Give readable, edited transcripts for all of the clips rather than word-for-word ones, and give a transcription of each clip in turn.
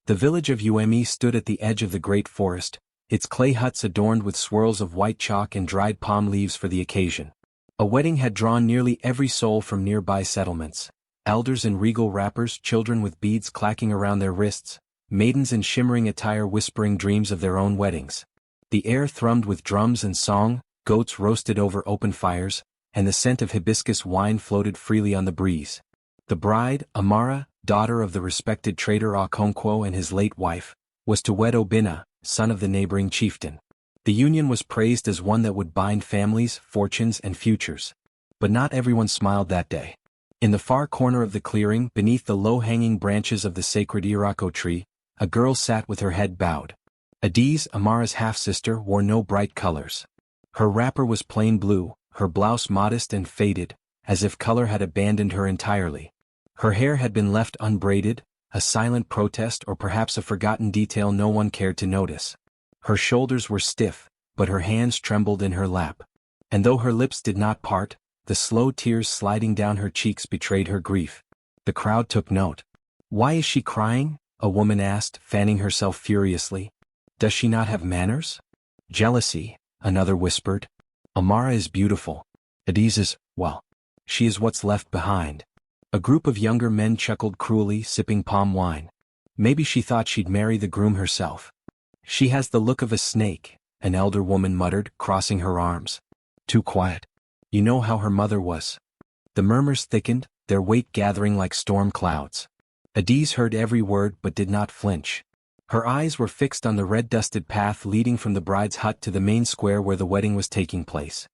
The village of Umei stood at the edge of the great forest, its clay huts adorned with swirls of white chalk and dried palm leaves for the occasion. A wedding had drawn nearly every soul from nearby settlements. Elders in regal wrappers, children with beads clacking around their wrists, maidens in shimmering attire whispering dreams of their own weddings. The air thrummed with drums and song, goats roasted over open fires, and the scent of hibiscus wine floated freely on the breeze. The bride, Amara, daughter of the respected trader Okonkwo and his late wife, was to wed Obinna, son of the neighboring chieftain. The union was praised as one that would bind families, fortunes, and futures. But not everyone smiled that day. In the far corner of the clearing, beneath the low-hanging branches of the sacred irako tree, a girl sat with her head bowed. Adiz, Amara's half-sister, wore no bright colors. Her wrapper was plain blue, her blouse modest and faded, as if color had abandoned her entirely. Her hair had been left unbraided, a silent protest or perhaps a forgotten detail no one cared to notice. Her shoulders were stiff, but her hands trembled in her lap. And though her lips did not part, the slow tears sliding down her cheeks betrayed her grief. The crowd took note. "Why is she crying?" a woman asked, fanning herself furiously. "Does she not have manners?" "Jealousy," another whispered. "Amara is beautiful. Adiz is, well, she is what's left behind." A group of younger men chuckled cruelly, sipping palm wine. "Maybe she thought she'd marry the groom herself." "She has the look of a snake," an elder woman muttered, crossing her arms. "Too quiet. You know how her mother was." The murmurs thickened, their weight gathering like storm clouds. Adiz heard every word but did not flinch. Her eyes were fixed on the red-dusted path leading from the bride's hut to the main square where the wedding was taking place.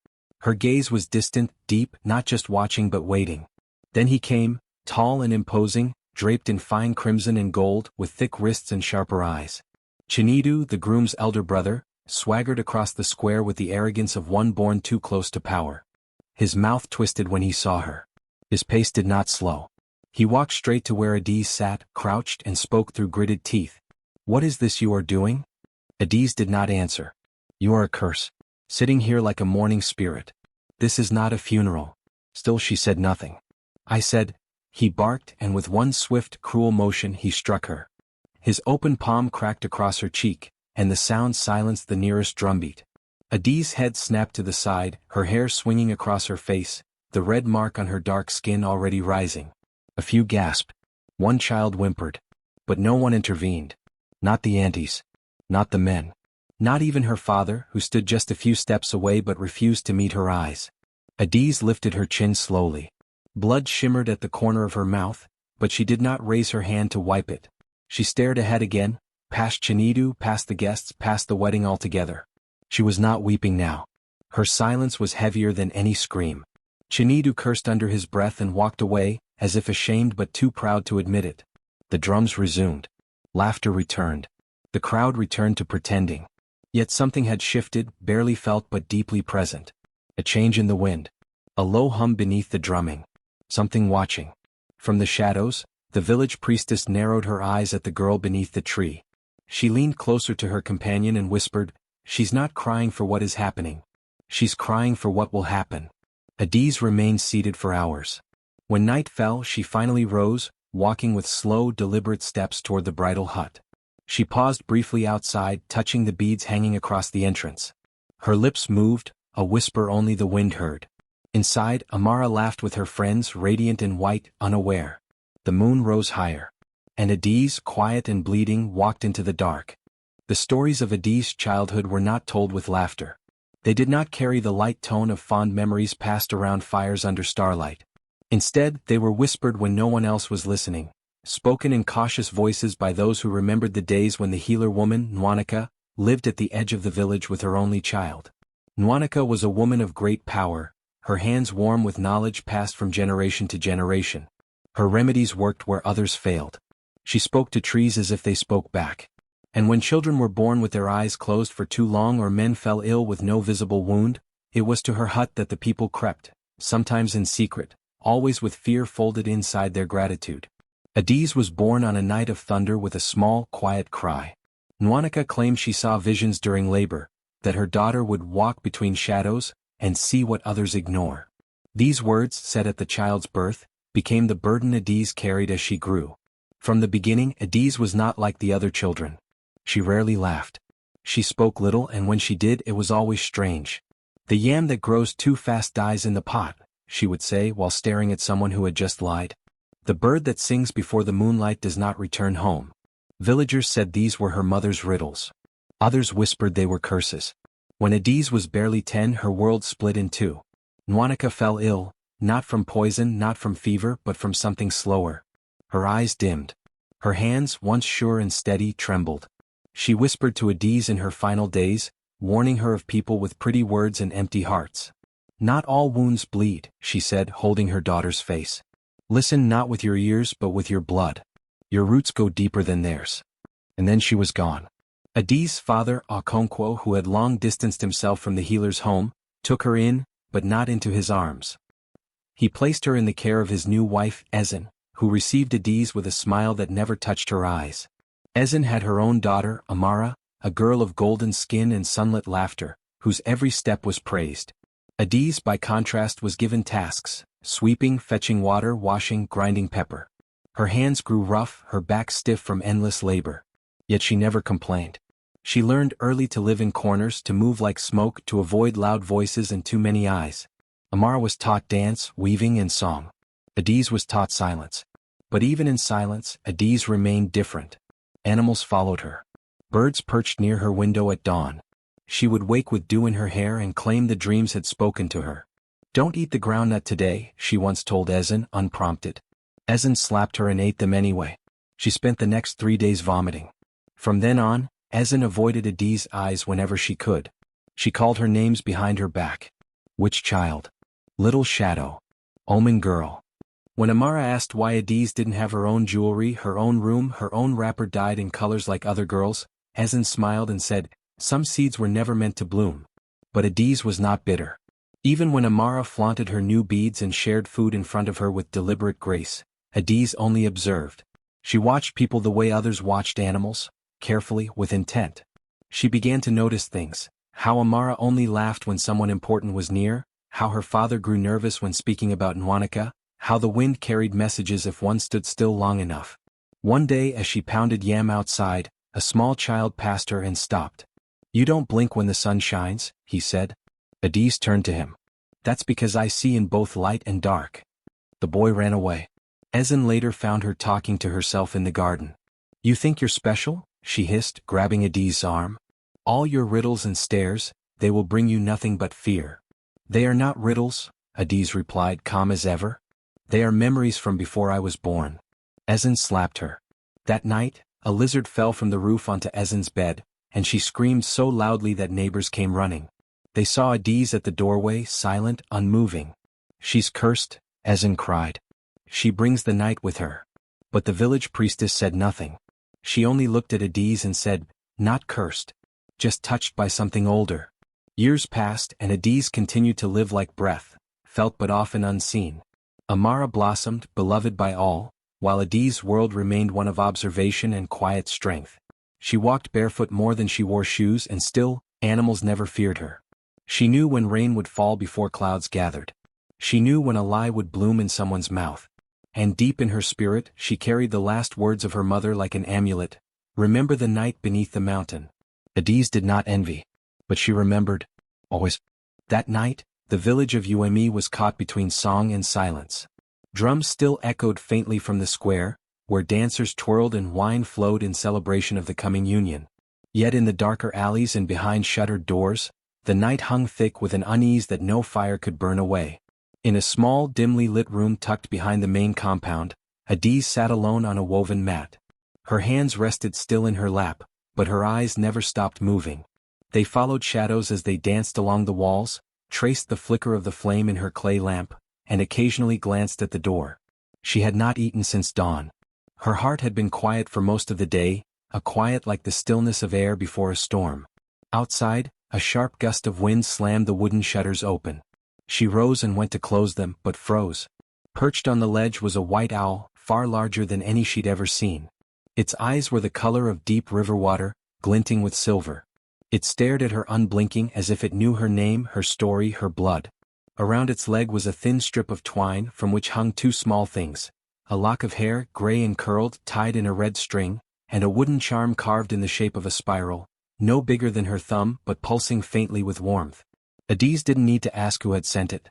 Her gaze was distant, deep, not just watching but waiting. Then he came, tall and imposing, draped in fine crimson and gold, with thick wrists and sharper eyes. Chinedu, the groom's elder brother, swaggered across the square with the arrogance of one born too close to power. His mouth twisted when he saw her. His pace did not slow. He walked straight to where Adiz sat, crouched and spoke through gritted teeth. "What is this you are doing?" Adiz did not answer. "You are a curse, sitting here like a mourning spirit. This is not a funeral." Still she said nothing. "I said," he barked, and with one swift, cruel motion he struck her. His open palm cracked across her cheek, and the sound silenced the nearest drumbeat. Adiz's head snapped to the side, her hair swinging across her face, the red mark on her dark skin already rising. A few gasped. One child whimpered. But no one intervened. Not the aunties. Not the men. Not even her father, who stood just a few steps away but refused to meet her eyes. Adiz lifted her chin slowly. Blood shimmered at the corner of her mouth, but she did not raise her hand to wipe it. She stared ahead again, past Chinedu, past the guests, past the wedding altogether. She was not weeping now. Her silence was heavier than any scream. Chinedu cursed under his breath and walked away, as if ashamed but too proud to admit it. The drums resumed. Laughter returned. The crowd returned to pretending. Yet something had shifted, barely felt but deeply present. A change in the wind. A low hum beneath the drumming. Something watching. From the shadows, the village priestess narrowed her eyes at the girl beneath the tree. She leaned closer to her companion and whispered, "She's not crying for what is happening. She's crying for what will happen." Adiz remained seated for hours. When night fell, she finally rose, walking with slow, deliberate steps toward the bridal hut. She paused briefly outside, touching the beads hanging across the entrance. Her lips moved, a whisper only the wind heard. Inside, Amara laughed with her friends, radiant in white, unaware. The moon rose higher. And Adiz, quiet and bleeding, walked into the dark. The stories of Adiz's childhood were not told with laughter. They did not carry the light tone of fond memories passed around fires under starlight. Instead, they were whispered when no one else was listening, spoken in cautious voices by those who remembered the days when the healer woman, Nwanika, lived at the edge of the village with her only child. Nwanika was a woman of great power, her hands warm with knowledge passed from generation to generation. Her remedies worked where others failed. She spoke to trees as if they spoke back. And when children were born with their eyes closed for too long or men fell ill with no visible wound, it was to her hut that the people crept, sometimes in secret, always with fear folded inside their gratitude. Adiz was born on a night of thunder with a small, quiet cry. Nwanika claimed she saw visions during labor, that her daughter would walk between shadows and see what others ignore. These words, said at the child's birth, became the burden Adiz carried as she grew. From the beginning, Adiz was not like the other children. She rarely laughed. She spoke little, and when she did, it was always strange. "The yam that grows too fast dies in the pot," she would say while staring at someone who had just lied. "The bird that sings before the moonlight does not return home." Villagers said these were her mother's riddles. Others whispered they were curses. When Adiz was barely 10, her world split in two. Nwanika fell ill, not from poison, not from fever, but from something slower. Her eyes dimmed. Her hands, once sure and steady, trembled. She whispered to Adiz in her final days, warning her of people with pretty words and empty hearts. "Not all wounds bleed," she said, holding her daughter's face. "Listen not with your ears but with your blood. Your roots go deeper than theirs." And then she was gone. Adiz's father, Okonkwo, who had long distanced himself from the healer's home, took her in, but not into his arms. He placed her in the care of his new wife, Ezen, who received Adiz with a smile that never touched her eyes. Ezen had her own daughter, Amara, a girl of golden skin and sunlit laughter, whose every step was praised. Adiz, by contrast, was given tasks: sweeping, fetching water, washing, grinding pepper. Her hands grew rough, her back stiff from endless labor. Yet she never complained. She learned early to live in corners, to move like smoke, to avoid loud voices and too many eyes. Amara was taught dance, weaving, and song. Adiz was taught silence. But even in silence, Adiz remained different. Animals followed her. Birds perched near her window at dawn. She would wake with dew in her hair and claim the dreams had spoken to her. "Don't eat the groundnut today," she once told Ezen, unprompted. Ezen slapped her and ate them anyway. She spent the next 3 days vomiting. From then on, Ezen avoided Adiz's eyes whenever she could. She called her names behind her back. Witch child. Little shadow. Omen girl. When Amara asked why Adiz didn't have her own jewelry, her own room, her own wrapper dyed in colors like other girls, Ezen smiled and said, "Some seeds were never meant to bloom." But Adiz was not bitter. Even when Amara flaunted her new beads and shared food in front of her with deliberate grace, Adiz only observed. She watched people the way others watched animals, carefully, with intent. She began to notice things: how Amara only laughed when someone important was near, how her father grew nervous when speaking about Nwanika, how the wind carried messages if one stood still long enough. One day, as she pounded yam outside, a small child passed her and stopped. "You don't blink when the sun shines," he said. Adiz turned to him. "That's because I see in both light and dark." The boy ran away. Ezen later found her talking to herself in the garden. "You think you're special?" she hissed, grabbing Adiz's arm. "All your riddles and stares, they will bring you nothing but fear." "They are not riddles," Adiz replied, calm as ever. "They are memories from before I was born." Ezen slapped her. That night, a lizard fell from the roof onto Ezen's bed, and she screamed so loudly that neighbors came running. They saw Adiz at the doorway, silent, unmoving. "She's cursed," Ezen cried. "She brings the night with her." But the village priestess said nothing. She only looked at Adiz and said, "Not cursed. Just touched by something older." Years passed, and Adiz continued to live like breath, felt but often unseen. Amara blossomed, beloved by all, while Adiz's world remained one of observation and quiet strength. She walked barefoot more than she wore shoes, and still, animals never feared her. She knew when rain would fall before clouds gathered. She knew when a lie would bloom in someone's mouth. And deep in her spirit, she carried the last words of her mother like an amulet: "Remember the night beneath the mountain." Adiz did not envy. But she remembered. Always. That night, the village of Umei was caught between song and silence. Drums still echoed faintly from the square, where dancers twirled and wine flowed in celebration of the coming union. Yet in the darker alleys and behind shuttered doors, the night hung thick with an unease that no fire could burn away. In a small, dimly lit room tucked behind the main compound, Adiz sat alone on a woven mat. Her hands rested still in her lap, but her eyes never stopped moving. They followed shadows as they danced along the walls, traced the flicker of the flame in her clay lamp, and occasionally glanced at the door. She had not eaten since dawn. Her heart had been quiet for most of the day, a quiet like the stillness of air before a storm. Outside, a sharp gust of wind slammed the wooden shutters open. She rose and went to close them, but froze. Perched on the ledge was a white owl, far larger than any she'd ever seen. Its eyes were the color of deep river water, glinting with silver. It stared at her unblinking as if it knew her name, her story, her blood. Around its leg was a thin strip of twine from which hung two small things: a lock of hair, gray and curled, tied in a red string, and a wooden charm carved in the shape of a spiral, no bigger than her thumb but pulsing faintly with warmth. Adise didn't need to ask who had sent it.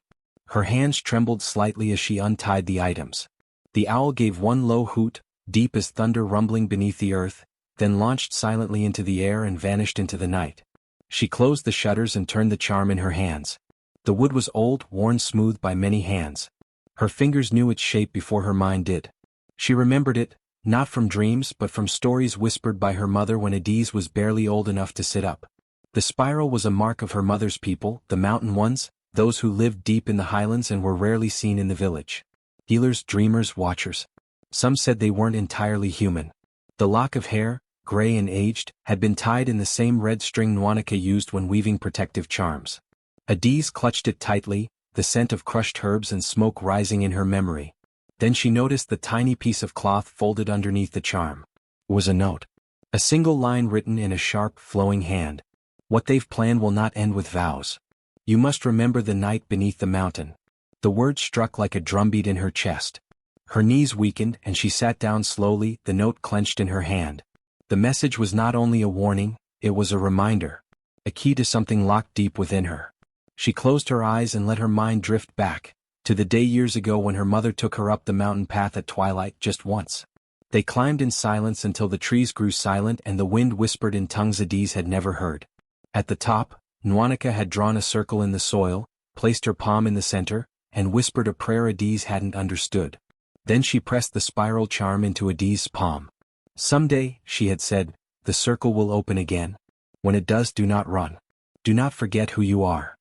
Her hands trembled slightly as she untied the items. The owl gave one low hoot, deep as thunder rumbling beneath the earth, then launched silently into the air and vanished into the night. She closed the shutters and turned the charm in her hands. The wood was old, worn smooth by many hands. Her fingers knew its shape before her mind did. She remembered it, not from dreams but from stories whispered by her mother when Adise was barely old enough to sit up. The spiral was a mark of her mother's people, the mountain ones, those who lived deep in the highlands and were rarely seen in the village. Healers, dreamers, watchers. Some said they weren't entirely human. The lock of hair, gray and aged, had been tied in the same red string Nwanika used when weaving protective charms. Adise clutched it tightly, the scent of crushed herbs and smoke rising in her memory. Then she noticed the tiny piece of cloth folded underneath the charm. It was a note. A single line written in a sharp, flowing hand. What they've planned will not end with vows. You must remember the night beneath the mountain. The word struck like a drumbeat in her chest. Her knees weakened and she sat down slowly, the note clenched in her hand. The message was not only a warning, it was a reminder. A key to something locked deep within her. She closed her eyes and let her mind drift back, to the day years ago when her mother took her up the mountain path at twilight just once. They climbed in silence until the trees grew silent and the wind whispered in tongues Adise had never heard. At the top, Nwanika had drawn a circle in the soil, placed her palm in the center, and whispered a prayer Adise hadn't understood. Then she pressed the spiral charm into Adise's palm. Someday, she had said, the circle will open again. When it does, do not run. Do not forget who you are.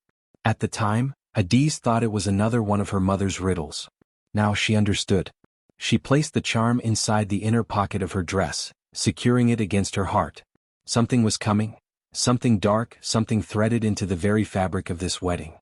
At the time, Adise thought it was another one of her mother's riddles. Now she understood. She placed the charm inside the inner pocket of her dress, securing it against her heart. Something was coming. Something dark, something threaded into the very fabric of this wedding.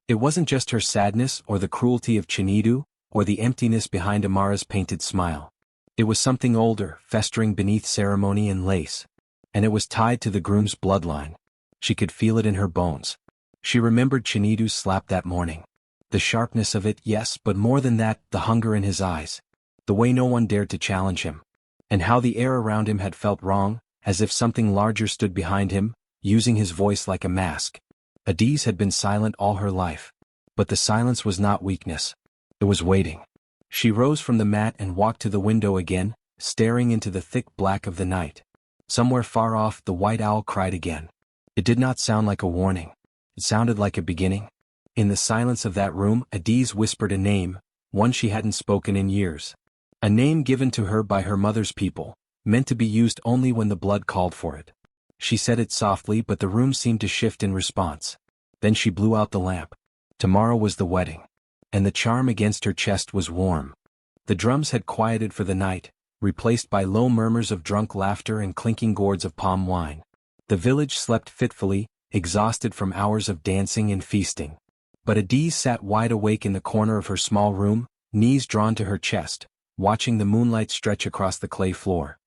It wasn't just her sadness or the cruelty of Chinedu, or the emptiness behind Amara's painted smile. It was something older, festering beneath ceremony and lace. And it was tied to the groom's bloodline. She could feel it in her bones. She remembered Chinedu's slap that morning. The sharpness of it, yes, but more than that, the hunger in his eyes. The way no one dared to challenge him. And how the air around him had felt wrong, as if something larger stood behind him, using his voice like a mask. Adise had been silent all her life. But the silence was not weakness. It was waiting. She rose from the mat and walked to the window again, staring into the thick black of the night. Somewhere far off, the white owl cried again. It did not sound like a warning. It sounded like a beginning. In the silence of that room, Adise whispered a name, one she hadn't spoken in years. A name given to her by her mother's people, meant to be used only when the blood called for it. She said it softly, but the room seemed to shift in response. Then she blew out the lamp. Tomorrow was the wedding. And the charm against her chest was warm. The drums had quieted for the night, replaced by low murmurs of drunk laughter and clinking gourds of palm wine. The village slept fitfully, exhausted from hours of dancing and feasting. But Adise sat wide awake in the corner of her small room, knees drawn to her chest, watching the moonlight stretch across the clay floor.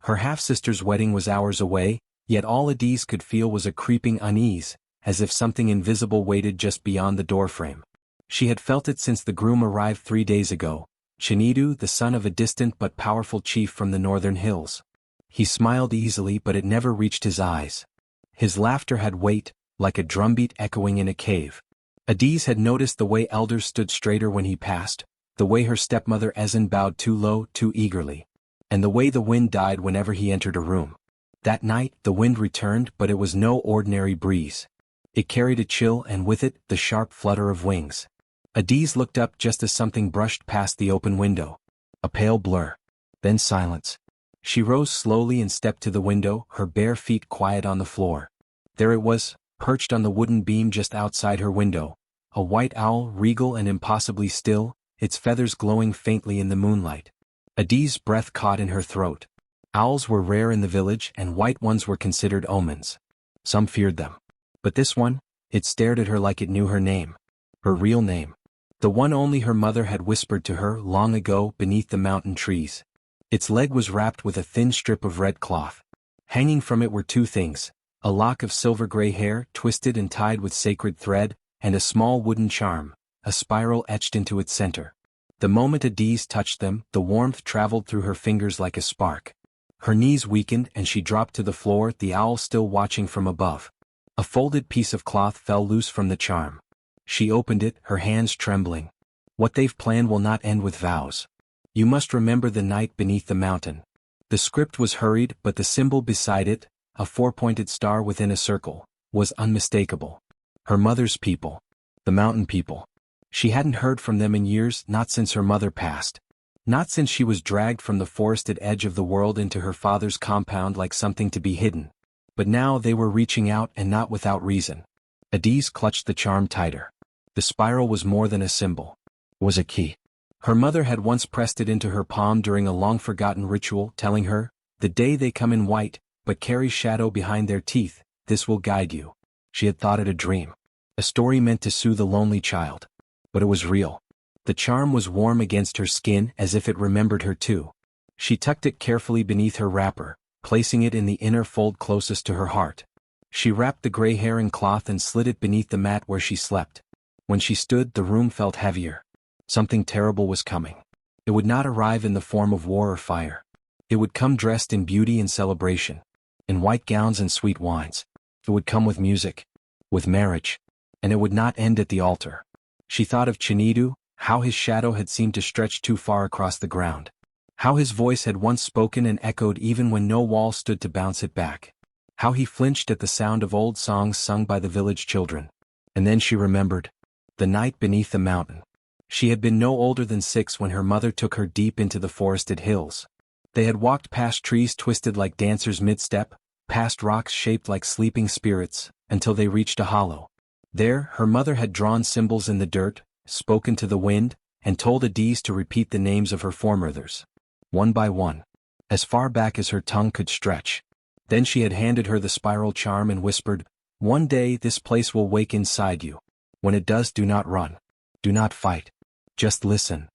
Her half-sister's wedding was hours away, yet all Adise could feel was a creeping unease, as if something invisible waited just beyond the doorframe. She had felt it since the groom arrived 3 days ago, Chinedu, the son of a distant but powerful chief from the northern hills. He smiled easily, but it never reached his eyes. His laughter had weight, like a drumbeat echoing in a cave. Adise had noticed the way elders stood straighter when he passed, the way her stepmother Ezin bowed too low, too eagerly, and the way the wind died whenever he entered a room. That night, the wind returned, but it was no ordinary breeze. It carried a chill and with it, the sharp flutter of wings. Adise looked up just as something brushed past the open window. A pale blur. Then silence. She rose slowly and stepped to the window, her bare feet quiet on the floor. There it was, perched on the wooden beam just outside her window. A white owl, regal and impossibly still, its feathers glowing faintly in the moonlight. Adise's breath caught in her throat. Owls were rare in the village and white ones were considered omens. Some feared them. But this one, it stared at her like it knew her name. Her real name. The one only her mother had whispered to her long ago beneath the mountain trees. Its leg was wrapped with a thin strip of red cloth. Hanging from it were two things, a lock of silver-gray hair twisted and tied with sacred thread, and a small wooden charm, a spiral etched into its center. The moment Adiz touched them, the warmth traveled through her fingers like a spark. Her knees weakened and she dropped to the floor, the owl still watching from above. A folded piece of cloth fell loose from the charm. She opened it, her hands trembling. What they've planned will not end with vows. You must remember the night beneath the mountain. The script was hurried, but the symbol beside it, a four-pointed star within a circle, was unmistakable. Her mother's people. The mountain people. She hadn't heard from them in years, not since her mother passed. Not since she was dragged from the forested edge of the world into her father's compound like something to be hidden. But now they were reaching out, and not without reason. Adiz clutched the charm tighter. The spiral was more than a symbol. It was a key. Her mother had once pressed it into her palm during a long-forgotten ritual, telling her, "The day they come in white, but carry shadow behind their teeth, this will guide you." She had thought it a dream. A story meant to soothe a lonely child. But it was real. The charm was warm against her skin, as if it remembered her too. She tucked it carefully beneath her wrapper, placing it in the inner fold closest to her heart. She wrapped the gray hair in cloth and slid it beneath the mat where she slept. When she stood, the room felt heavier. Something terrible was coming. It would not arrive in the form of war or fire. It would come dressed in beauty and celebration, in white gowns and sweet wines. It would come with music, with marriage, and it would not end at the altar. She thought of Chinidu, how his shadow had seemed to stretch too far across the ground. How his voice had once spoken and echoed even when no wall stood to bounce it back. How he flinched at the sound of old songs sung by the village children. And then she remembered. The night beneath the mountain. She had been no older than 6 when her mother took her deep into the forested hills. They had walked past trees twisted like dancers mid-step, past rocks shaped like sleeping spirits, until they reached a hollow. There, her mother had drawn symbols in the dirt, spoken to the wind, and told Adiz to repeat the names of her foremothers. One by one. As far back as her tongue could stretch. Then she had handed her the spiral charm and whispered, "One day this place will wake inside you. When it does, do not run. Do not fight. Just listen."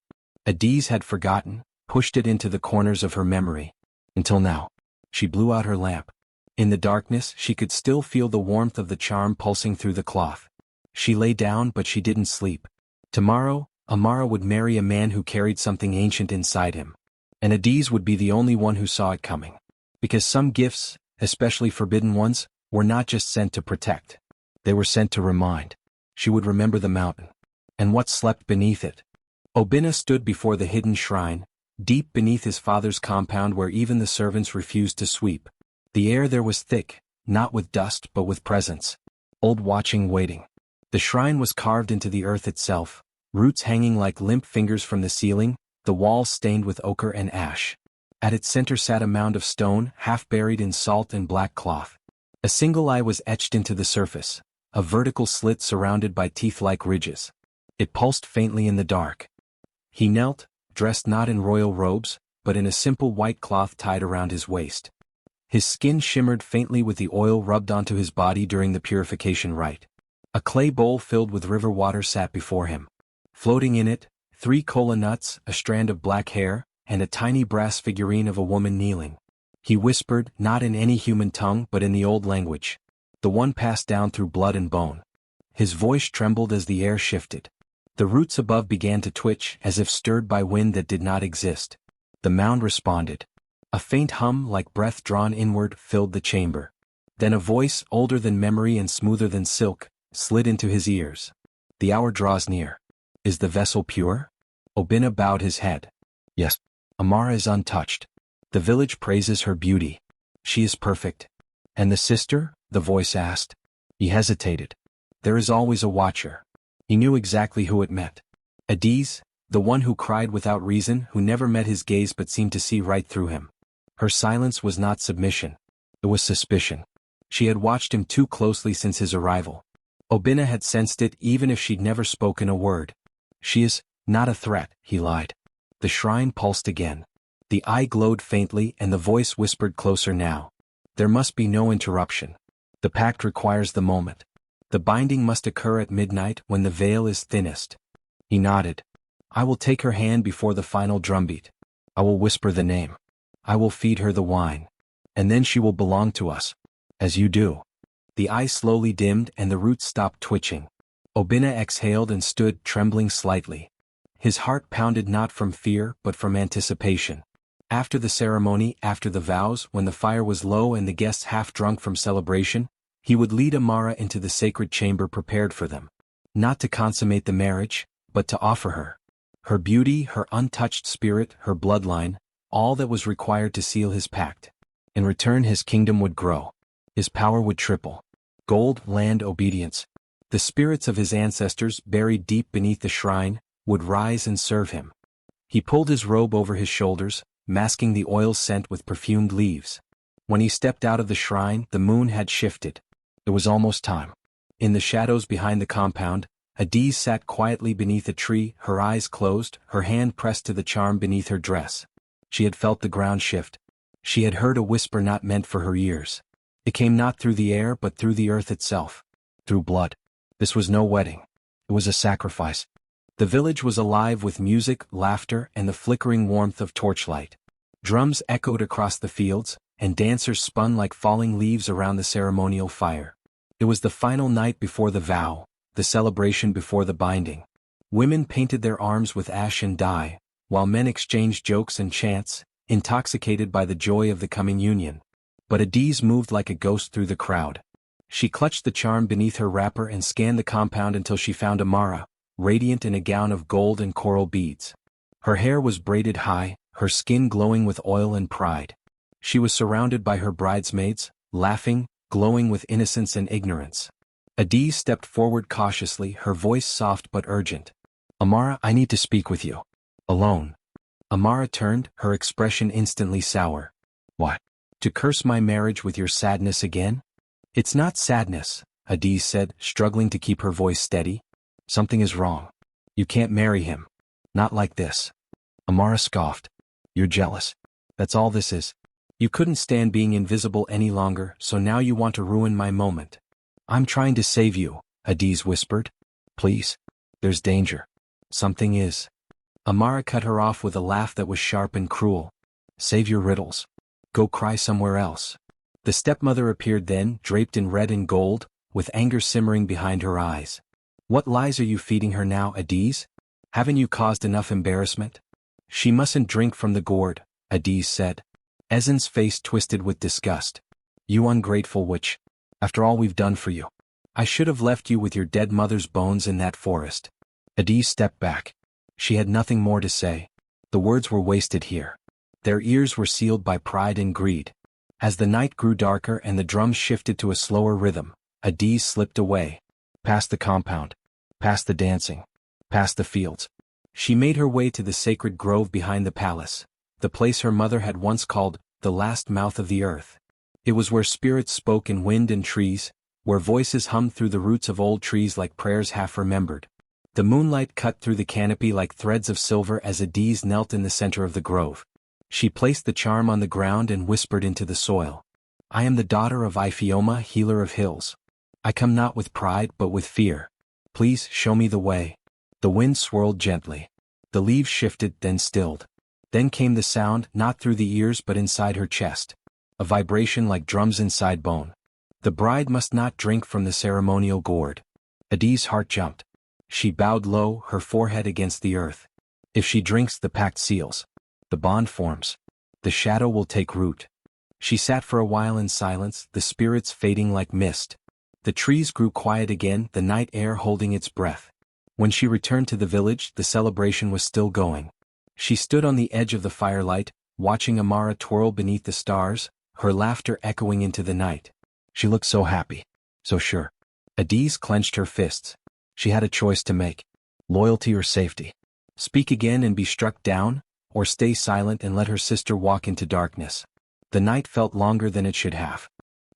Adiz had forgotten, pushed it into the corners of her memory. Until now. She blew out her lamp. In the darkness, she could still feel the warmth of the charm pulsing through the cloth. She lay down, but she didn't sleep. Tomorrow, Amara would marry a man who carried something ancient inside him. And Adiz would be the only one who saw it coming. Because some gifts, especially forbidden ones, were not just sent to protect. They were sent to remind. She would remember the mountain. And what slept beneath it. Obina stood before the hidden shrine, deep beneath his father's compound where even the servants refused to sweep. The air there was thick, not with dust but with presence. Old watching, waiting. The shrine was carved into the earth itself, roots hanging like limp fingers from the ceiling, the walls stained with ochre and ash. At its center sat a mound of stone, half buried in salt and black cloth. A single eye was etched into the surface, a vertical slit surrounded by teeth-like ridges. It pulsed faintly in the dark. He knelt, dressed not in royal robes, but in a simple white cloth tied around his waist. His skin shimmered faintly with the oil rubbed onto his body during the purification rite. A clay bowl filled with river water sat before him. Floating in it, 3 kola nuts, a strand of black hair, and a tiny brass figurine of a woman kneeling. He whispered, not in any human tongue but in the old language. The one passed down through blood and bone. His voice trembled as the air shifted. The roots above began to twitch as if stirred by wind that did not exist. The mound responded. A faint hum like breath drawn inward filled the chamber. Then a voice, older than memory and smoother than silk, slid into his ears. "The hour draws near. Is the vessel pure?" Obina bowed his head. "Yes." "Amara is untouched. The village praises her beauty. She is perfect." "And the sister?" the voice asked. He hesitated. "There is always a watcher." He knew exactly who it meant. Adiz, the one who cried without reason, who never met his gaze but seemed to see right through him. Her silence was not submission. It was suspicion. She had watched him too closely since his arrival. Obina had sensed it even if she'd never spoken a word. "She is not a threat," he lied. The shrine pulsed again. The eye glowed faintly and the voice whispered closer now. "There must be no interruption. The pact requires the moment. The binding must occur at midnight when the veil is thinnest." He nodded. "I will take her hand before the final drumbeat. I will whisper the name. I will feed her the wine. And then she will belong to us. As you do." The eye slowly dimmed and the roots stopped twitching. Obina exhaled and stood trembling slightly. His heart pounded not from fear but from anticipation. After the ceremony, after the vows, when the fire was low and the guests half drunk from celebration, he would lead Amara into the sacred chamber prepared for them. Not to consummate the marriage, but to offer her. Her beauty, her untouched spirit, her bloodline, all that was required to seal his pact. In return his kingdom would grow. His power would triple. Gold, land, obedience. The spirits of his ancestors, buried deep beneath the shrine, would rise and serve him. He pulled his robe over his shoulders, masking the oil scent with perfumed leaves. When he stepped out of the shrine, the moon had shifted. It was almost time. In the shadows behind the compound, Adiz sat quietly beneath a tree, her eyes closed, her hand pressed to the charm beneath her dress. She had felt the ground shift. She had heard a whisper not meant for her ears. It came not through the air but through the earth itself. Through blood. This was no wedding. It was a sacrifice. The village was alive with music, laughter, and the flickering warmth of torchlight. Drums echoed across the fields, and dancers spun like falling leaves around the ceremonial fire. It was the final night before the vow, the celebration before the binding. Women painted their arms with ash and dye, while men exchanged jokes and chants, intoxicated by the joy of the coming union. But Adiz moved like a ghost through the crowd. She clutched the charm beneath her wrapper and scanned the compound until she found Amara, radiant in a gown of gold and coral beads. Her hair was braided high, her skin glowing with oil and pride. She was surrounded by her bridesmaids, laughing, glowing with innocence and ignorance. Adiz stepped forward cautiously, her voice soft but urgent. "Amara, I need to speak with you. Alone." Amara turned, her expression instantly sour. "What? To curse my marriage with your sadness again?" "It's not sadness," Adiz said, struggling to keep her voice steady. "Something is wrong. You can't marry him. Not like this." Amara scoffed. "You're jealous. That's all this is. You couldn't stand being invisible any longer, so now you want to ruin my moment." "I'm trying to save you," Adiz whispered. "Please. There's danger." "Something is." Amara cut her off with a laugh that was sharp and cruel. "Save your riddles. Go cry somewhere else." The stepmother appeared then, draped in red and gold, with anger simmering behind her eyes. "What lies are you feeding her now, Adiz? Haven't you caused enough embarrassment?" "She mustn't drink from the gourd," Adiz said. Ezin's face twisted with disgust. "You ungrateful witch. After all we've done for you. I should have left you with your dead mother's bones in that forest." Adiz stepped back. She had nothing more to say. The words were wasted here. Their ears were sealed by pride and greed. As the night grew darker and the drums shifted to a slower rhythm, Adiz slipped away. Past the compound. Past the dancing. Past the fields. She made her way to the sacred grove behind the palace, the place her mother had once called the last mouth of the earth. It was where spirits spoke in wind and trees, where voices hummed through the roots of old trees like prayers half remembered. The moonlight cut through the canopy like threads of silver as Adiz knelt in the center of the grove. She placed the charm on the ground and whispered into the soil. "I am the daughter of Iphioma, healer of hills. I come not with pride but with fear. Please show me the way." The wind swirled gently. The leaves shifted, then stilled. Then came the sound, not through the ears but inside her chest. A vibration like drums inside bone. The bride must not drink from the ceremonial gourd. Adiz's heart jumped. She bowed low, her forehead against the earth. If she drinks, the pact seals. The bond forms. The shadow will take root. She sat for a while in silence, the spirits fading like mist. The trees grew quiet again, the night air holding its breath. When she returned to the village, the celebration was still going. She stood on the edge of the firelight, watching Amara twirl beneath the stars, her laughter echoing into the night. She looked so happy, so sure. Adiz clenched her fists. She had a choice to make. Loyalty or safety. Speak again and be struck down, or stay silent and let her sister walk into darkness. The night felt longer than it should have.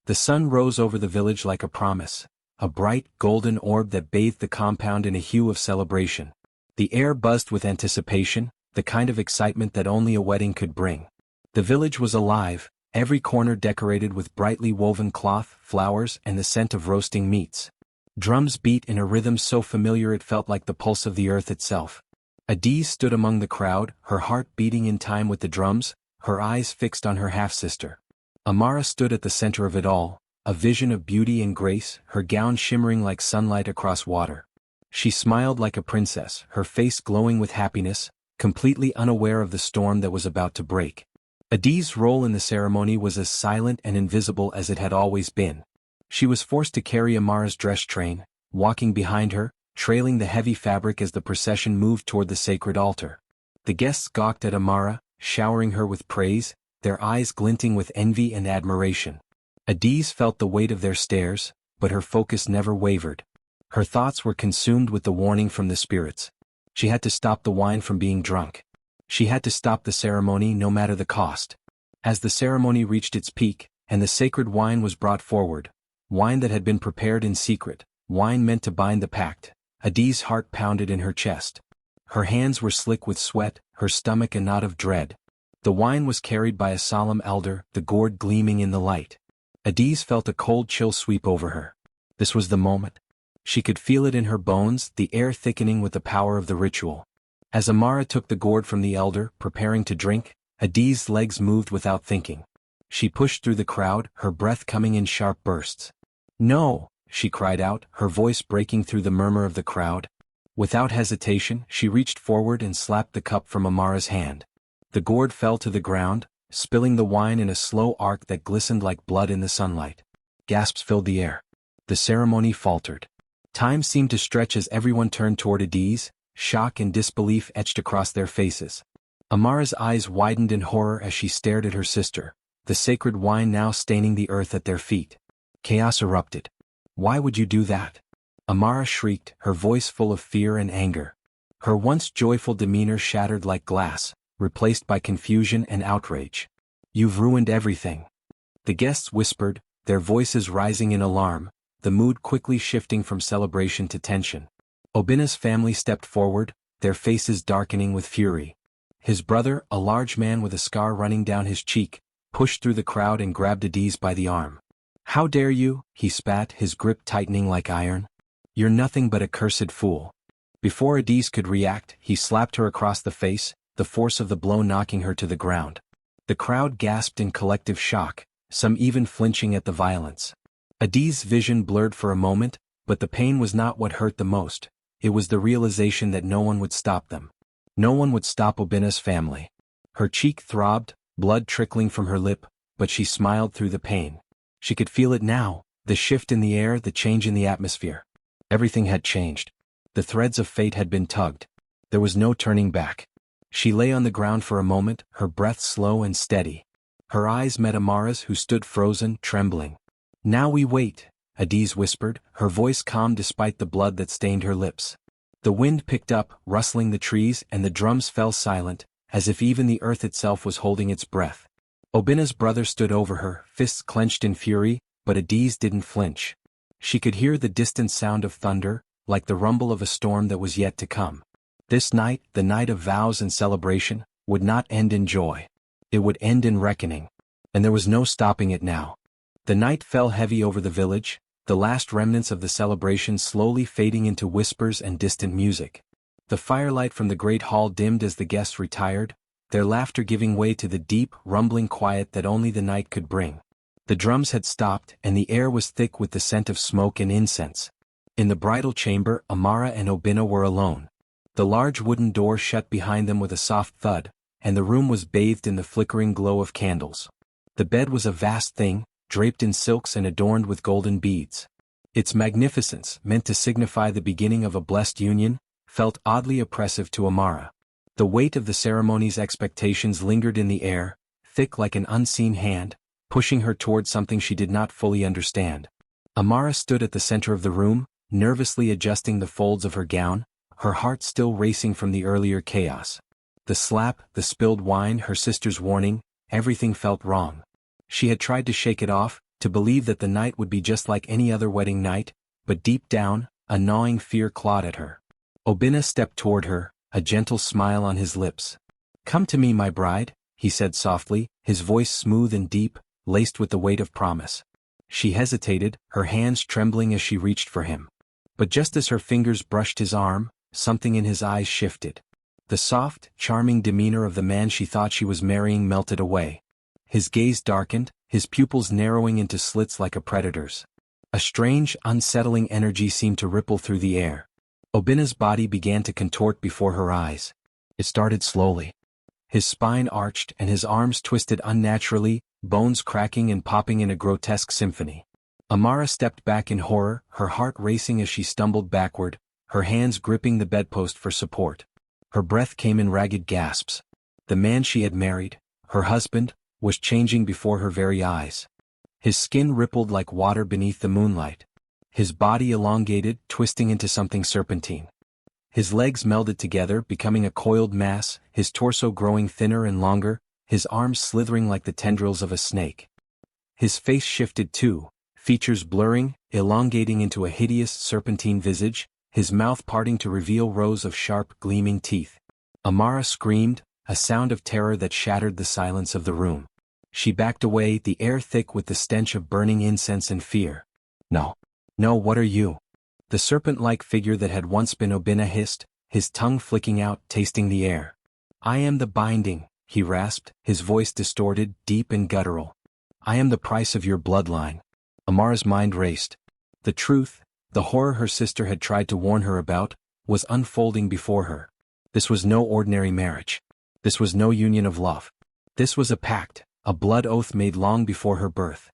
The sun rose over the village like a promise, a bright, golden orb that bathed the compound in a hue of celebration. The air buzzed with anticipation, the kind of excitement that only a wedding could bring. The village was alive, every corner decorated with brightly woven cloth, flowers, and the scent of roasting meats. Drums beat in a rhythm so familiar it felt like the pulse of the earth itself. Adiz stood among the crowd, her heart beating in time with the drums, her eyes fixed on her half-sister. Amara stood at the center of it all, a vision of beauty and grace, her gown shimmering like sunlight across water. She smiled like a princess, her face glowing with happiness, completely unaware of the storm that was about to break. Adi's role in the ceremony was as silent and invisible as it had always been. She was forced to carry Amara's dress train, walking behind her, trailing the heavy fabric as the procession moved toward the sacred altar. The guests gawked at Amara, showering her with praise, their eyes glinting with envy and admiration. Adiz felt the weight of their stares, but her focus never wavered. Her thoughts were consumed with the warning from the spirits. She had to stop the wine from being drunk. She had to stop the ceremony no matter the cost. As the ceremony reached its peak, and the sacred wine was brought forward, wine that had been prepared in secret, wine meant to bind the pact, Adiz's heart pounded in her chest. Her hands were slick with sweat, her stomach a knot of dread. The wine was carried by a solemn elder, the gourd gleaming in the light. Adiz felt a cold chill sweep over her. This was the moment. She could feel it in her bones, the air thickening with the power of the ritual. As Amara took the gourd from the elder, preparing to drink, Adiz's legs moved without thinking. She pushed through the crowd, her breath coming in sharp bursts. "No!" she cried out, her voice breaking through the murmur of the crowd. Without hesitation, she reached forward and slapped the cup from Amara's hand. The gourd fell to the ground, spilling the wine in a slow arc that glistened like blood in the sunlight. Gasps filled the air. The ceremony faltered. Time seemed to stretch as everyone turned toward Adiz, shock and disbelief etched across their faces. Amara's eyes widened in horror as she stared at her sister, the sacred wine now staining the earth at their feet. Chaos erupted. "Why would you do that?" Amara shrieked, her voice full of fear and anger. Her once joyful demeanor shattered like glass, replaced by confusion and outrage. "You've ruined everything." The guests whispered, their voices rising in alarm, the mood quickly shifting from celebration to tension. Obina's family stepped forward, their faces darkening with fury. His brother, a large man with a scar running down his cheek, pushed through the crowd and grabbed Adiz by the arm. "How dare you?" he spat, his grip tightening like iron. "You're nothing but a cursed fool." Before Adiz could react, he slapped her across the face, the force of the blow knocking her to the ground. The crowd gasped in collective shock, some even flinching at the violence. Adiz's vision blurred for a moment, but the pain was not what hurt the most. It was the realization that no one would stop them. No one would stop Obina's family. Her cheek throbbed, blood trickling from her lip, but she smiled through the pain. She could feel it now, the shift in the air, the change in the atmosphere. Everything had changed. The threads of fate had been tugged. There was no turning back. She lay on the ground for a moment, her breath slow and steady. Her eyes met Amara's, who stood frozen, trembling. "Now we wait," Adiz whispered, her voice calm despite the blood that stained her lips. The wind picked up, rustling the trees, and the drums fell silent, as if even the earth itself was holding its breath. Obina's brother stood over her, fists clenched in fury, but Adiz didn't flinch. She could hear the distant sound of thunder, like the rumble of a storm that was yet to come. This night, the night of vows and celebration, would not end in joy. It would end in reckoning. And there was no stopping it now. The night fell heavy over the village, the last remnants of the celebration slowly fading into whispers and distant music. The firelight from the great hall dimmed as the guests retired, their laughter giving way to the deep, rumbling quiet that only the night could bring. The drums had stopped, and the air was thick with the scent of smoke and incense. In the bridal chamber, Amara and Obina were alone. The large wooden door shut behind them with a soft thud, and the room was bathed in the flickering glow of candles. The bed was a vast thing, draped in silks and adorned with golden beads. Its magnificence, meant to signify the beginning of a blessed union, felt oddly oppressive to Amara. The weight of the ceremony's expectations lingered in the air, thick like an unseen hand, pushing her toward something she did not fully understand. Amara stood at the center of the room, nervously adjusting the folds of her gown, her heart still racing from the earlier chaos. The slap, the spilled wine, her sister's warning, everything felt wrong. She had tried to shake it off, to believe that the night would be just like any other wedding night, but deep down, a gnawing fear clawed at her. Obina stepped toward her, a gentle smile on his lips. "Come to me, my bride," he said softly, his voice smooth and deep, laced with the weight of promise. She hesitated, her hands trembling as she reached for him. But just as her fingers brushed his arm, something in his eyes shifted. The soft, charming demeanor of the man she thought she was marrying melted away. His gaze darkened, his pupils narrowing into slits like a predator's. A strange, unsettling energy seemed to ripple through the air. Obina's body began to contort before her eyes. It started slowly. His spine arched and his arms twisted unnaturally, bones cracking and popping in a grotesque symphony. Amara stepped back in horror, her heart racing as she stumbled backward, her hands gripping the bedpost for support. Her breath came in ragged gasps. The man she had married, her husband, was changing before her very eyes. His skin rippled like water beneath the moonlight. His body elongated, twisting into something serpentine. His legs melded together, becoming a coiled mass, his torso growing thinner and longer, his arms slithering like the tendrils of a snake. His face shifted too, features blurring, elongating into a hideous serpentine visage, his mouth parting to reveal rows of sharp, gleaming teeth. Amara screamed, a sound of terror that shattered the silence of the room. She backed away, the air thick with the stench of burning incense and fear. "No. No, what are you?" The serpent-like figure that had once been Obina hissed, his tongue flicking out, tasting the air. "I am the binding," he rasped, his voice distorted, deep and guttural. "I am the price of your bloodline." Amara's mind raced. The truth, the horror her sister had tried to warn her about, was unfolding before her. This was no ordinary marriage. This was no union of love. This was a pact, a blood oath made long before her birth.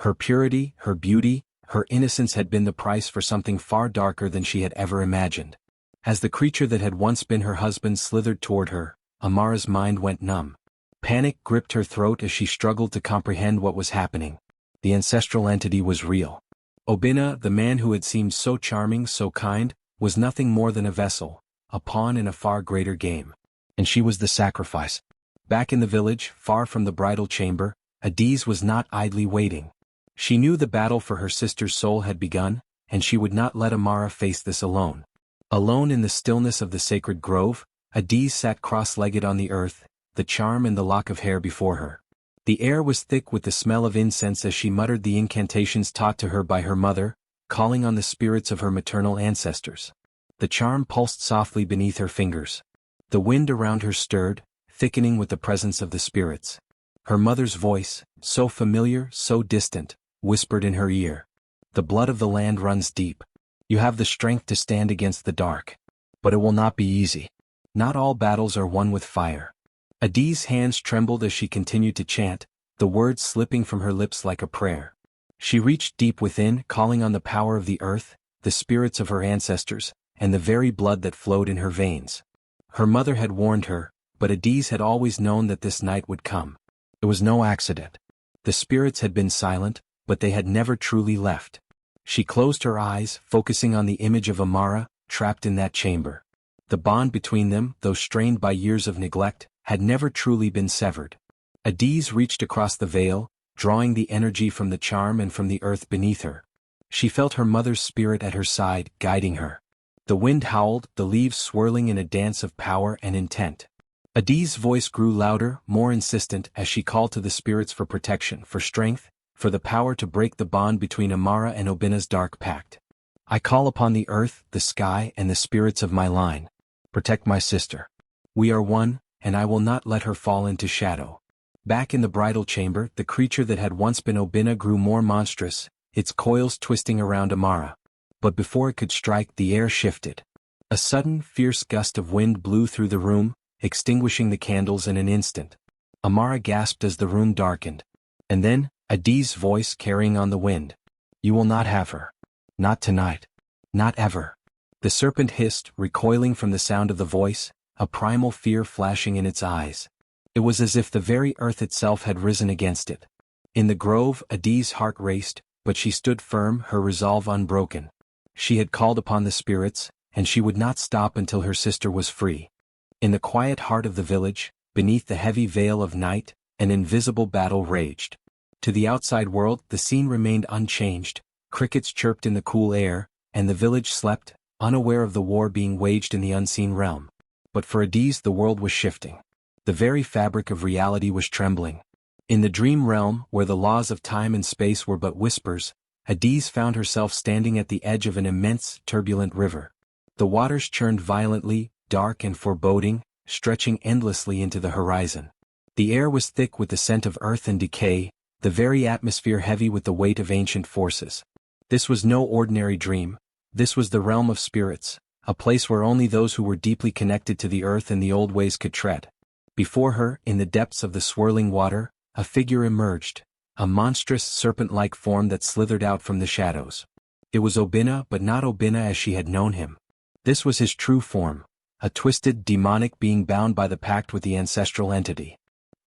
Her purity, her beauty, her innocence had been the price for something far darker than she had ever imagined. As the creature that had once been her husband slithered toward her, Amara's mind went numb. Panic gripped her throat as she struggled to comprehend what was happening. The ancestral entity was real. Obina, the man who had seemed so charming, so kind, was nothing more than a vessel, a pawn in a far greater game. And she was the sacrifice. Back in the village, far from the bridal chamber, Adiz was not idly waiting. She knew the battle for her sister's soul had begun, and she would not let Amara face this alone. Alone in the stillness of the sacred grove, Adiz sat cross-legged on the earth, the charm and the lock of hair before her. The air was thick with the smell of incense as she muttered the incantations taught to her by her mother, calling on the spirits of her maternal ancestors. The charm pulsed softly beneath her fingers. The wind around her stirred, thickening with the presence of the spirits. Her mother's voice, so familiar, so distant, whispered in her ear. "The blood of the land runs deep. You have the strength to stand against the dark. But it will not be easy. Not all battles are won with fire." Adiz's hands trembled as she continued to chant, the words slipping from her lips like a prayer. She reached deep within, calling on the power of the earth, the spirits of her ancestors, and the very blood that flowed in her veins. Her mother had warned her, but Adiz had always known that this night would come. It was no accident. The spirits had been silent, but they had never truly left. She closed her eyes, focusing on the image of Amara, trapped in that chamber. The bond between them, though strained by years of neglect, had never truly been severed. Adiz reached across the veil, drawing the energy from the charm and from the earth beneath her. She felt her mother's spirit at her side, guiding her. The wind howled, the leaves swirling in a dance of power and intent. Adiz's voice grew louder, more insistent, as she called to the spirits for protection, for strength, for the power to break the bond between Amara and Obina's dark pact. "I call upon the earth, the sky, and the spirits of my line. Protect my sister. We are one, and I will not let her fall into shadow." Back in the bridal chamber, the creature that had once been Obina grew more monstrous, its coils twisting around Amara. But before it could strike, the air shifted. A sudden, fierce gust of wind blew through the room, extinguishing the candles in an instant. Amara gasped as the room darkened. And then, Adiz's voice carrying on the wind. "You will not have her. Not tonight. Not ever." The serpent hissed, recoiling from the sound of the voice, a primal fear flashing in its eyes. It was as if the very earth itself had risen against it. In the grove, Adiz's heart raced, but she stood firm, her resolve unbroken. She had called upon the spirits, and she would not stop until her sister was free. In the quiet heart of the village, beneath the heavy veil of night, an invisible battle raged. To the outside world, the scene remained unchanged, crickets chirped in the cool air, and the village slept, unaware of the war being waged in the unseen realm. But for Adiz the world was shifting. The very fabric of reality was trembling. In the dream realm, where the laws of time and space were but whispers, Adiz found herself standing at the edge of an immense, turbulent river. The waters churned violently, dark and foreboding, stretching endlessly into the horizon. The air was thick with the scent of earth and decay, the very atmosphere heavy with the weight of ancient forces. This was no ordinary dream. This was the realm of spirits, a place where only those who were deeply connected to the earth and the old ways could tread. Before her, in the depths of the swirling water, a figure emerged, a monstrous serpent-like form that slithered out from the shadows. It was Obina, but not Obina as she had known him. This was his true form, a twisted, demonic being bound by the pact with the ancestral entity.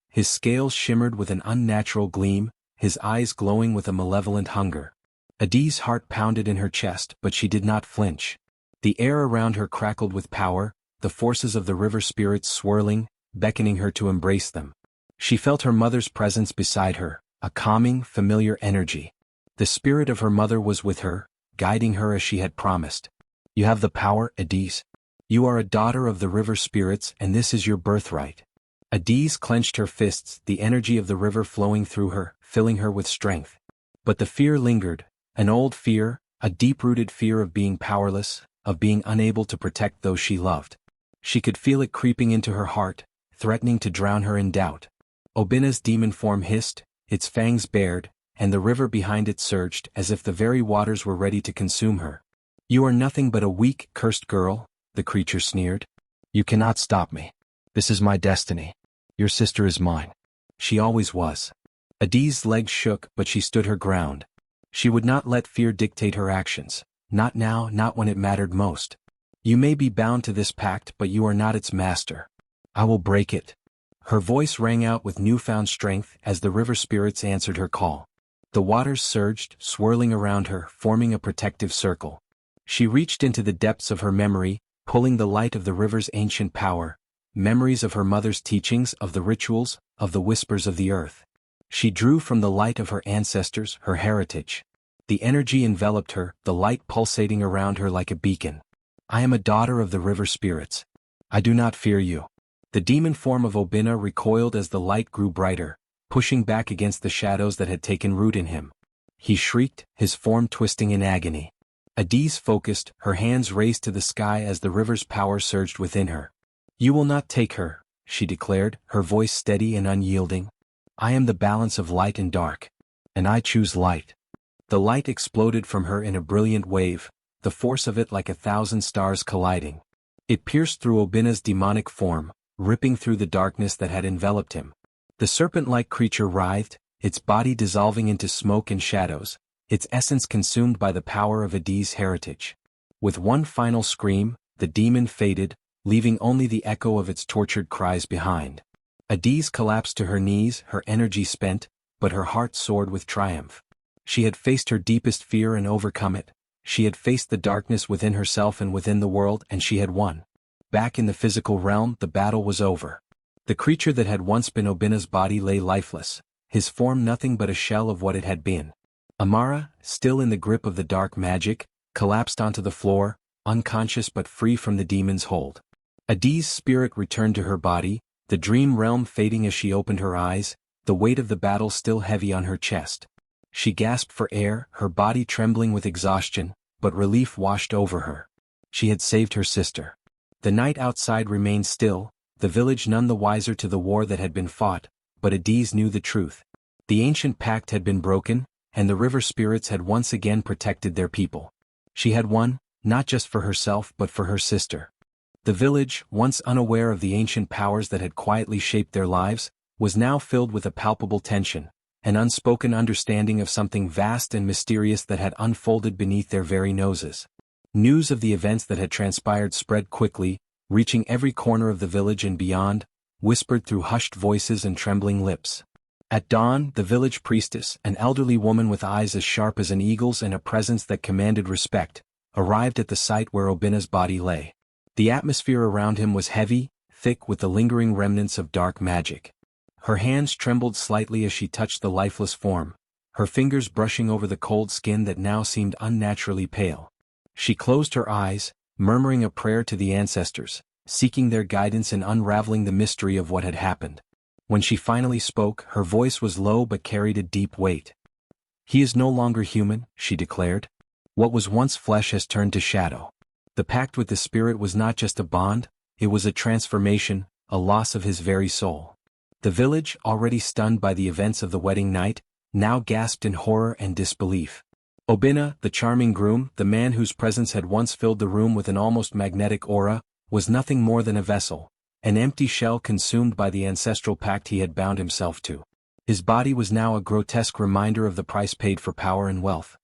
His scales shimmered with an unnatural gleam, his eyes glowing with a malevolent hunger. Adi's heart pounded in her chest, but she did not flinch. The air around her crackled with power, the forces of the river spirits swirling, beckoning her to embrace them. She felt her mother's presence beside her, a calming, familiar energy. The spirit of her mother was with her, guiding her as she had promised. You have the power, Adis. You are a daughter of the river spirits, and this is your birthright. Adis clenched her fists, the energy of the river flowing through her, filling her with strength. But the fear lingered, an old fear, a deep-rooted fear of being powerless, of being unable to protect those she loved. She could feel it creeping into her heart, threatening to drown her in doubt. Obina's demon form hissed, its fangs bared, and the river behind it surged as if the very waters were ready to consume her. You are nothing but a weak, cursed girl, the creature sneered. You cannot stop me. This is my destiny. Your sister is mine. She always was. Adi's legs shook, but she stood her ground. She would not let fear dictate her actions, not now, not when it mattered most. You may be bound to this pact, but you are not its master. I will break it. Her voice rang out with newfound strength as the river spirits answered her call. The waters surged, swirling around her, forming a protective circle. She reached into the depths of her memory, pulling the light of the river's ancient power, memories of her mother's teachings, of the rituals, of the whispers of the earth. She drew from the light of her ancestors, her heritage. The energy enveloped her, the light pulsating around her like a beacon. I am a daughter of the river spirits. I do not fear you. The demon form of Obina recoiled as the light grew brighter, pushing back against the shadows that had taken root in him. He shrieked, his form twisting in agony. Adis focused, her hands raised to the sky as the river's power surged within her. You will not take her, she declared, her voice steady and unyielding. I am the balance of light and dark. And I choose light. The light exploded from her in a brilliant wave, the force of it like 1,000 stars colliding. It pierced through Obina's demonic form, ripping through the darkness that had enveloped him. The serpent-like creature writhed, its body dissolving into smoke and shadows, its essence consumed by the power of Adi's heritage. With one final scream, the demon faded, leaving only the echo of its tortured cries behind. Adis collapsed to her knees, her energy spent, but her heart soared with triumph. She had faced her deepest fear and overcome it. She had faced the darkness within herself and within the world, and she had won. Back in the physical realm, the battle was over. The creature that had once been Obina's body lay lifeless, his form nothing but a shell of what it had been. Amara, still in the grip of the dark magic, collapsed onto the floor, unconscious but free from the demon's hold. Adi's spirit returned to her body, the dream realm fading as she opened her eyes, the weight of the battle still heavy on her chest. She gasped for air, her body trembling with exhaustion, but relief washed over her. She had saved her sister. The night outside remained still, the village none the wiser to the war that had been fought, but Adis knew the truth. The ancient pact had been broken, and the river spirits had once again protected their people. She had won, not just for herself but for her sister. The village, once unaware of the ancient powers that had quietly shaped their lives, was now filled with a palpable tension, an unspoken understanding of something vast and mysterious that had unfolded beneath their very noses. News of the events that had transpired spread quickly, reaching every corner of the village and beyond, whispered through hushed voices and trembling lips. At dawn, the village priestess, an elderly woman with eyes as sharp as an eagle's and a presence that commanded respect, arrived at the site where Obina's body lay. The atmosphere around him was heavy, thick with the lingering remnants of dark magic. Her hands trembled slightly as she touched the lifeless form, her fingers brushing over the cold skin that now seemed unnaturally pale. She closed her eyes, murmuring a prayer to the ancestors, seeking their guidance in unraveling the mystery of what had happened. When she finally spoke, her voice was low but carried a deep weight. He is no longer human, she declared. What was once flesh has turned to shadow. The pact with the spirit was not just a bond, it was a transformation, a loss of his very soul. The village, already stunned by the events of the wedding night, now gasped in horror and disbelief. Obina, the charming groom, the man whose presence had once filled the room with an almost magnetic aura, was nothing more than a vessel, an empty shell consumed by the ancestral pact he had bound himself to. His body was now a grotesque reminder of the price paid for power and wealth.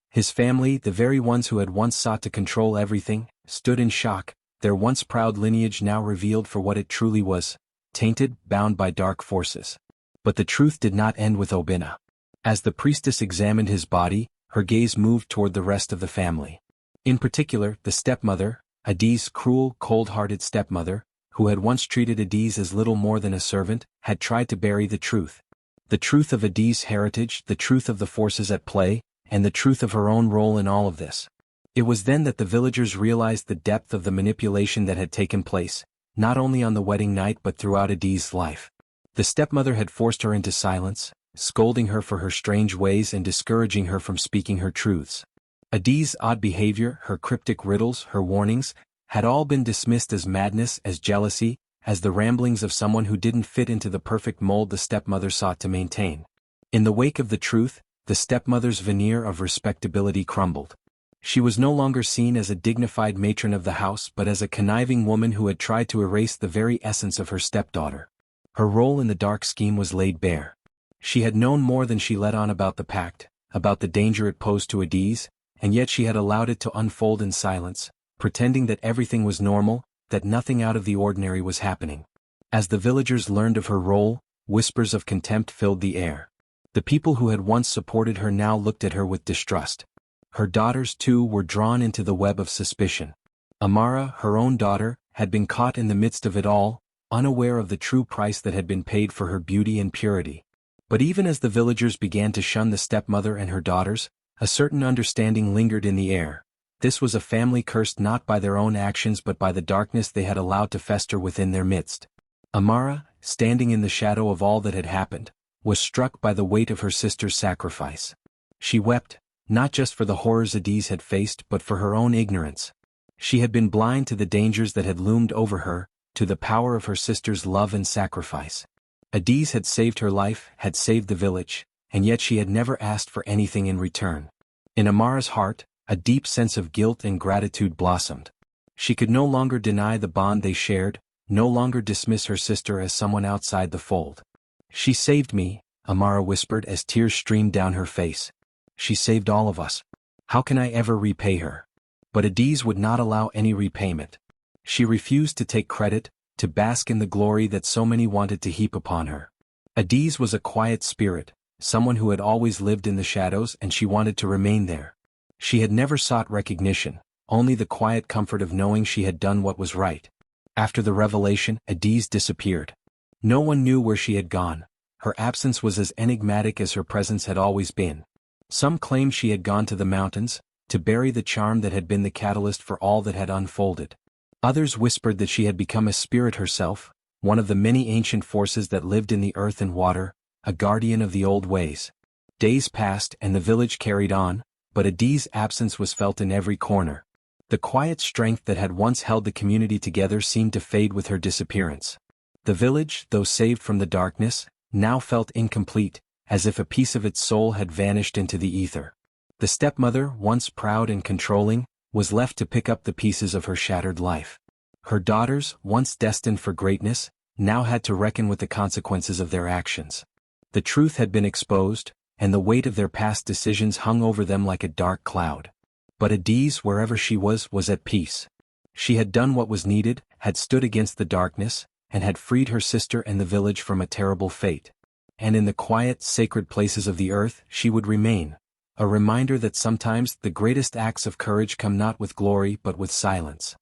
His family, the very ones who had once sought to control everything, stood in shock, their once proud lineage now revealed for what it truly was, tainted, bound by dark forces. But the truth did not end with Obina. As the priestess examined his body, her gaze moved toward the rest of the family. In particular, the stepmother, Adi's cruel, cold-hearted stepmother, who had once treated Adi's as little more than a servant, had tried to bury the truth. The truth of Adi's heritage, the truth of the forces at play, and the truth of her own role in all of this. It was then that the villagers realized the depth of the manipulation that had taken place, not only on the wedding night but throughout Adi's life. The stepmother had forced her into silence, scolding her for her strange ways and discouraging her from speaking her truths. Adi's odd behavior, her cryptic riddles, her warnings, had all been dismissed as madness, as jealousy, as the ramblings of someone who didn't fit into the perfect mold the stepmother sought to maintain. In the wake of the truth, the stepmother's veneer of respectability crumbled. She was no longer seen as a dignified matron of the house but as a conniving woman who had tried to erase the very essence of her stepdaughter. Her role in the dark scheme was laid bare. She had known more than she let on about the pact, about the danger it posed to Adi's, and yet she had allowed it to unfold in silence, pretending that everything was normal, that nothing out of the ordinary was happening. As the villagers learned of her role, whispers of contempt filled the air. The people who had once supported her now looked at her with distrust. Her daughters, too, were drawn into the web of suspicion. Amara, her own daughter, had been caught in the midst of it all, unaware of the true price that had been paid for her beauty and purity. But even as the villagers began to shun the stepmother and her daughters, a certain understanding lingered in the air. This was a family cursed not by their own actions but by the darkness they had allowed to fester within their midst. Amara, standing in the shadow of all that had happened, was struck by the weight of her sister's sacrifice. She wept, not just for the horrors Adi's had faced but for her own ignorance. She had been blind to the dangers that had loomed over her, to the power of her sister's love and sacrifice. Adi's had saved her life, had saved the village, and yet she had never asked for anything in return. In Amara's heart, a deep sense of guilt and gratitude blossomed. She could no longer deny the bond they shared, no longer dismiss her sister as someone outside the fold. "She saved me," Amara whispered as tears streamed down her face. "She saved all of us. How can I ever repay her?" But Adi's would not allow any repayment. She refused to take credit, to bask in the glory that so many wanted to heap upon her. Adi's was a quiet spirit, someone who had always lived in the shadows and she wanted to remain there. She had never sought recognition, only the quiet comfort of knowing she had done what was right. After the revelation, Adi's disappeared. No one knew where she had gone. Her absence was as enigmatic as her presence had always been. Some claimed she had gone to the mountains, to bury the charm that had been the catalyst for all that had unfolded. Others whispered that she had become a spirit herself, one of the many ancient forces that lived in the earth and water, a guardian of the old ways. Days passed and the village carried on, but Adi's absence was felt in every corner. The quiet strength that had once held the community together seemed to fade with her disappearance. The village, though saved from the darkness, now felt incomplete, as if a piece of its soul had vanished into the ether. The stepmother, once proud and controlling, was left to pick up the pieces of her shattered life. Her daughters, once destined for greatness, now had to reckon with the consequences of their actions. The truth had been exposed, and the weight of their past decisions hung over them like a dark cloud. But Adi's, wherever she was at peace. She had done what was needed, had stood against the darkness, and had freed her sister and the village from a terrible fate. And in the quiet, sacred places of the earth she would remain, a reminder that sometimes the greatest acts of courage come not with glory but with silence.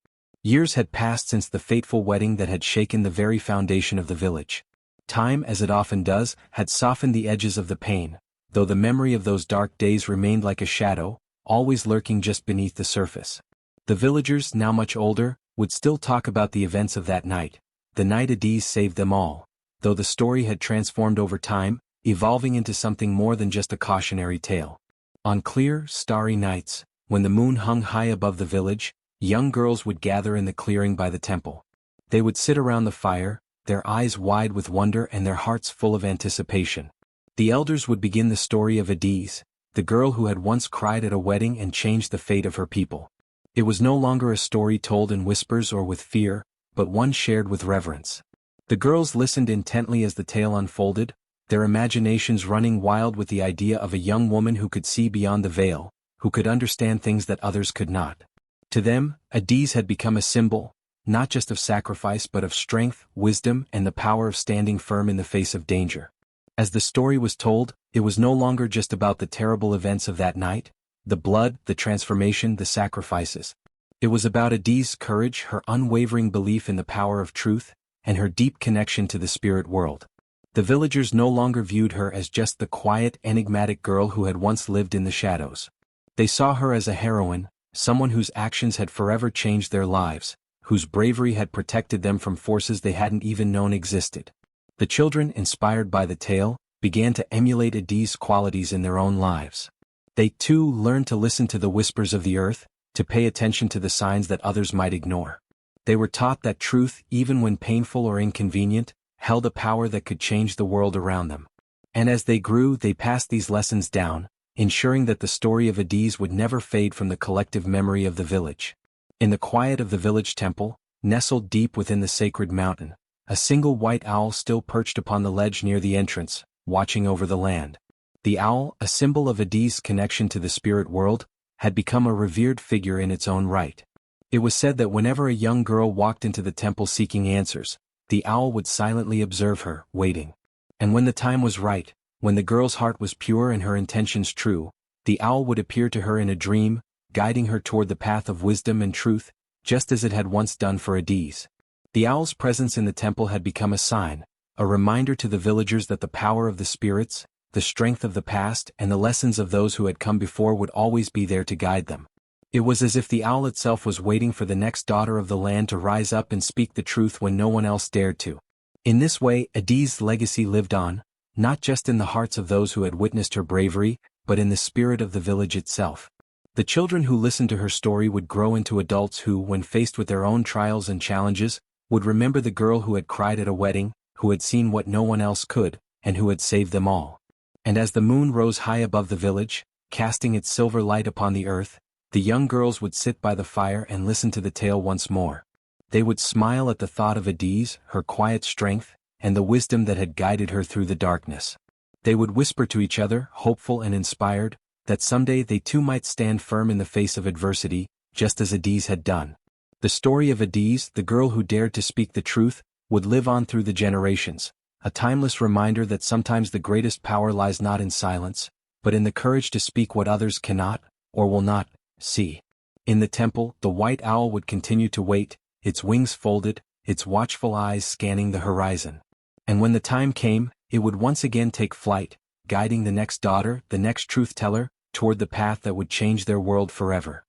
Years had passed since the fateful wedding that had shaken the very foundation of the village. Time, as it often does, had softened the edges of the pain, though the memory of those dark days remained like a shadow, always lurking just beneath the surface. The villagers, now much older, would still talk about the events of that night, the night Adi's saved them all, though the story had transformed over time, evolving into something more than just a cautionary tale. On clear, starry nights, when the moon hung high above the village, young girls would gather in the clearing by the temple. They would sit around the fire, their eyes wide with wonder and their hearts full of anticipation. The elders would begin the story of Adi's, the girl who had once cried at a wedding and changed the fate of her people. It was no longer a story told in whispers or with fear, but one shared with reverence. The girls listened intently as the tale unfolded, their imaginations running wild with the idea of a young woman who could see beyond the veil, who could understand things that others could not. To them, Adiz had become a symbol, not just of sacrifice but of strength, wisdom, and the power of standing firm in the face of danger. As the story was told, it was no longer just about the terrible events of that night, the blood, the transformation, the sacrifices. It was about Adiz's courage, her unwavering belief in the power of truth, and her deep connection to the spirit world. The villagers no longer viewed her as just the quiet, enigmatic girl who had once lived in the shadows. They saw her as a heroine, someone whose actions had forever changed their lives, whose bravery had protected them from forces they hadn't even known existed. The children, inspired by the tale, began to emulate Adiz's qualities in their own lives. They too learned to listen to the whispers of the earth, to pay attention to the signs that others might ignore. They were taught that truth, even when painful or inconvenient, held a power that could change the world around them. And as they grew, they passed these lessons down, ensuring that the story of Adiz would never fade from the collective memory of the village. In the quiet of the village temple, nestled deep within the sacred mountain, a single white owl still perched upon the ledge near the entrance, watching over the land. The owl, a symbol of Adiz's connection to the spirit world, had become a revered figure in its own right. It was said that whenever a young girl walked into the temple seeking answers, the owl would silently observe her, waiting. And when the time was right, when the girl's heart was pure and her intentions true, the owl would appear to her in a dream, guiding her toward the path of wisdom and truth, just as it had once done for Adiz. The owl's presence in the temple had become a sign, a reminder to the villagers that the power of the spirits, the strength of the past, and the lessons of those who had come before would always be there to guide them. It was as if the owl itself was waiting for the next daughter of the land to rise up and speak the truth when no one else dared to. In this way, Adiz's legacy lived on, not just in the hearts of those who had witnessed her bravery, but in the spirit of the village itself. The children who listened to her story would grow into adults who, when faced with their own trials and challenges, would remember the girl who had cried at a wedding, who had seen what no one else could, and who had saved them all. And as the moon rose high above the village, casting its silver light upon the earth, the young girls would sit by the fire and listen to the tale once more. They would smile at the thought of Adiz, her quiet strength, and the wisdom that had guided her through the darkness. They would whisper to each other, hopeful and inspired, that someday they too might stand firm in the face of adversity, just as Adiz had done. The story of Adiz, the girl who dared to speak the truth, would live on through the generations, a timeless reminder that sometimes the greatest power lies not in silence, but in the courage to speak what others cannot, or will not, see. In the temple, the white owl would continue to wait, its wings folded, its watchful eyes scanning the horizon. And when the time came, it would once again take flight, guiding the next daughter, the next truth-teller, toward the path that would change their world forever.